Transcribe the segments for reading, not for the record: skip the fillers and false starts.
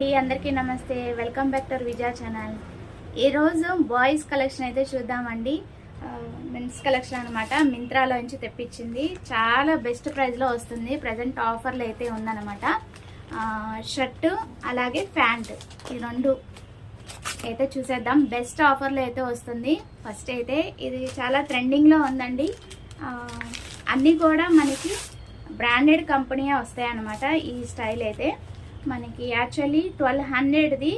అందరికీ నమస్తే, welcome back to Vijaya channel. ఈరోజు బాయ్స్ కలెక్షన్ అయితే చూద్దామండి. మెన్స్ కలెక్షన్ అనమాట. మింత్రాలో నుంచి తెప్పించింది. చాలా బెస్ట్ ప్రైస్లో వస్తుంది. ప్రజెంట్ ఆఫర్లు అయితే ఉందన్నమాట. షర్టు అలాగే ప్యాంట్, ఈ రెండు అయితే చూసేద్దాం. బెస్ట్ ఆఫర్లో అయితే వస్తుంది. ఫస్ట్ అయితే ఇది చాలా ట్రెండింగ్లో ఉందండి. అన్నీ కూడా మనకి బ్రాండెడ్ కంపెనీయే వస్తాయి అన్నమాట. ఈ స్టైల్ అయితే మనకి యాక్చువల్లీ 1200ది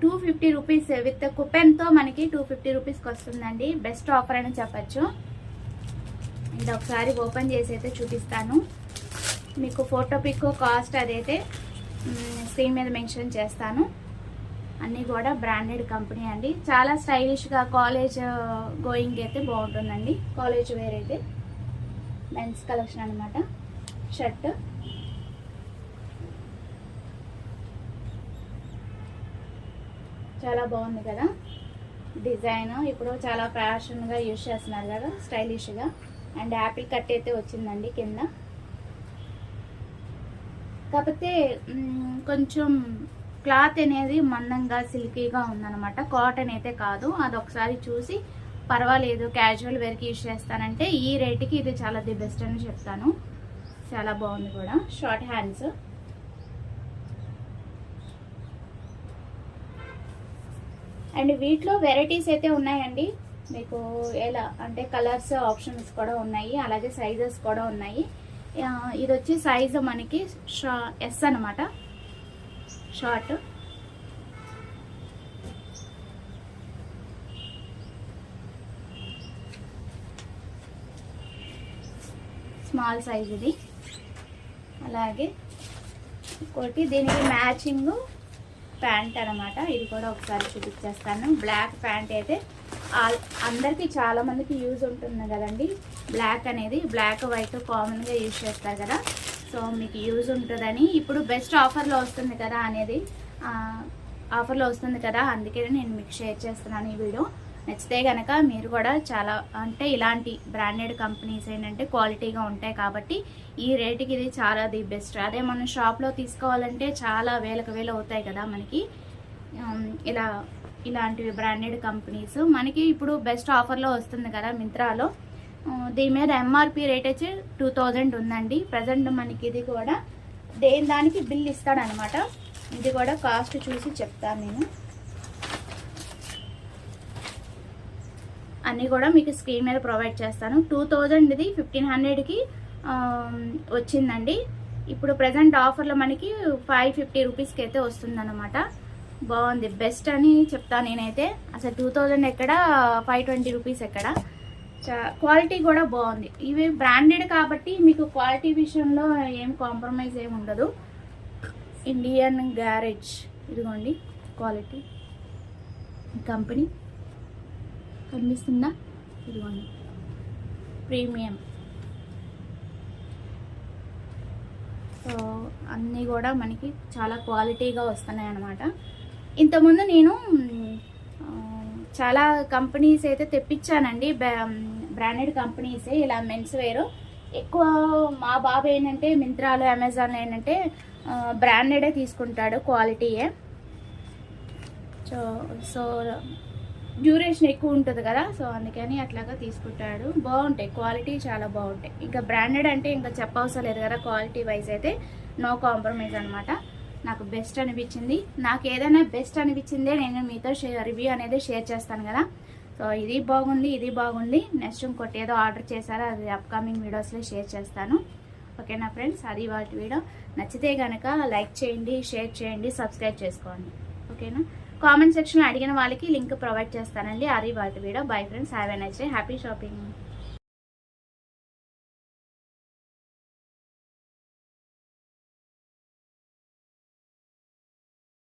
250 రూపీస్ విత్ కుపెన్తో మనకి 250 రూపీస్కి వస్తుందండి. బెస్ట్ ఆఫర్ అని చెప్పచ్చు. ఇది ఒకసారి ఓపెన్ చేసి అయితే చూపిస్తాను మీకు. ఫోటో పిక్ కాస్ట్ అదైతే స్క్రీన్ మీద మెన్షన్ చేస్తాను. అన్నీ కూడా బ్రాండెడ్ కంపెనీ అండి. చాలా స్టైలిష్గా కాలేజ్ గోయింగ్ అయితే బాగుంటుందండి. కాలేజ్ వేర్ అయితే మెన్స్ కలెక్షన్ అనమాట. షర్ట్ చాలా బాగుంది కదా డిజైన్. ఇప్పుడు చాలా ఫ్యాషన్గా యూజ్ చేస్తున్నారు కదా, స్టైలిష్గా. అండ్ యాపిల్ కట్ అయితే వచ్చిందండి కింద. కాకపోతే కొంచెం క్లాత్ అనేది మందంగా సిల్కీగా ఉందన్నమాట. కాటన్ అయితే కాదు. అది ఒకసారి చూసి పర్వాలేదు క్యాజువల్ వేర్కి యూజ్ చేస్తానంటే ఈ రేటుకి ఇది చాలా ది బెస్ట్ అని చెప్తాను. చాలా బాగుంది కూడా. Short hands. అండ్ వీటిలో వెరైటీస్ అయితే ఉన్నాయండి. మీకు ఎలా అంటే కలర్స్ ఆప్షన్స్ కూడా ఉన్నాయి, అలాగే సైజెస్ కూడా ఉన్నాయి. ఇది వచ్చి సైజు మనకి ఎస్ అనమాట. షార్ట్ స్మాల్ సైజ్ ఇది. అలాగే ఇంకోటి దీనికి మ్యాచింగ్ ప్యాంట్ అనమాట. ఇది కూడా ఒకసారి చూపించేస్తాను. బ్లాక్ ప్యాంట్ అయితే అందరికీ చాలా మందికి యూజ్ ఉంటుంది కదండి. బ్లాక్ అనేది, బ్లాక్ వైట్ కామన్గా యూజ్ చేస్తారు కదా. సో మీకు యూజ్ ఉంటుందని ఇప్పుడు బెస్ట్ ఆఫర్లో వస్తుంది కదా అనేది ఆఫర్లో వస్తుంది కదా, అందుకే నేను మీకు షేర్ చేస్తున్నాను ఈ వీడియో. నచ్చితే కనుక మీరు కూడా చాలా అంటే ఇలాంటి బ్రాండెడ్ కంపెనీస్ ఏంటంటే క్వాలిటీగా ఉంటాయి కాబట్టి ఈ రేటుకి ఇది చాలా ది బెస్ట్. అదే మనం షాప్లో తీసుకోవాలంటే చాలా వేలకు వేలు అవుతాయి కదా మనకి. ఇలాంటివి బ్రాండెడ్ కంపెనీస్ మనకి ఇప్పుడు బెస్ట్ ఆఫర్లో వస్తుంది కదా మింత్రాలో. దీని మీద ఎంఆర్పి రేట్ వచ్చి 2000 ఉందండి. ప్రజెంట్ మనకి ఇది కూడా దానికి బిల్ ఇస్తాడనమాట. ఇది కూడా కాస్ట్ చూసి చెప్తాను నేను. అన్నీ కూడా మీకు స్క్రీన్ మీద ప్రొవైడ్ చేస్తాను. 2000ది 1500కి వచ్చిందండి. ఇప్పుడు ప్రజెంట్ ఆఫర్లో మనకి 550 రూపీస్కి అయితే వస్తుందన్నమాట. బాగుంది, బెస్ట్ అని చెప్తాను నేనైతే. అసలు 2000 ఎక్కడ, 520 రూపీస్ ఎక్కడ. క్వాలిటీ కూడా బాగుంది. ఇవి బ్రాండెడ్ కాబట్టి మీకు క్వాలిటీ విషయంలో ఏం కాంప్రమైజ్ ఏమి ఉండదు. ఇండియన్ గ్యారేజ్, ఇదిగోండి క్వాలిటీ కంపెనీ కనిపిస్తుందా, ఇదిగోండి ప్రీమియం. సో అన్నీ కూడా మనకి చాలా క్వాలిటీగా వస్తున్నాయి అన్నమాట. ఇంతకుముందు నేను చాలా కంపెనీస్ అయితే తెప్పించానండి. బ్రాండెడ్ కంపెనీసే ఇలా మెన్స్ వేరు. ఎక్కువ మా బాబు ఏంటంటే మింత్రాలో అమెజాన్లో ఏంటంటే బ్రాండెడే తీసుకుంటాడు, క్వాలిటీయే. సో డ్యూరేషన్ ఎక్కువ ఉంటుంది కదా, సో అందుకని అట్లాగా తీసుకుంటాడు. బాగుంటాయి, క్వాలిటీ చాలా బాగుంటాయి. ఇంకా బ్రాండెడ్ అంటే ఇంకా చెప్పవసరం లేదు కదా. క్వాలిటీ వైజ్ అయితే నో కాంప్రమైజ్ అనమాట. నాకు బెస్ట్ అనిపించింది. నాకు ఏదైనా బెస్ట్ అనిపించిందే నేను మీతో రివ్యూ అనేది షేర్ చేస్తాను కదా. సో ఇది బాగుంది, ఇది బాగుంది. నెక్స్ట్ ఇంకోటి ఏదో ఆర్డర్ చేశారో అది అప్కమింగ్ వీడియోస్లో షేర్ చేస్తాను. ఓకేనా ఫ్రెండ్స్, అది వాటి వీడియో. నచ్చితే కనుక లైక్ చేయండి, షేర్ చేయండి, సబ్స్క్రైబ్ చేసుకోండి. ఓకేనా. కామెంట్ సెక్షన్లో అడిగిన వాళ్ళకి లింక్ ప్రొవైడ్ చేస్తానండి. అది వాటి video. Bye friends, have a nice day, happy shopping.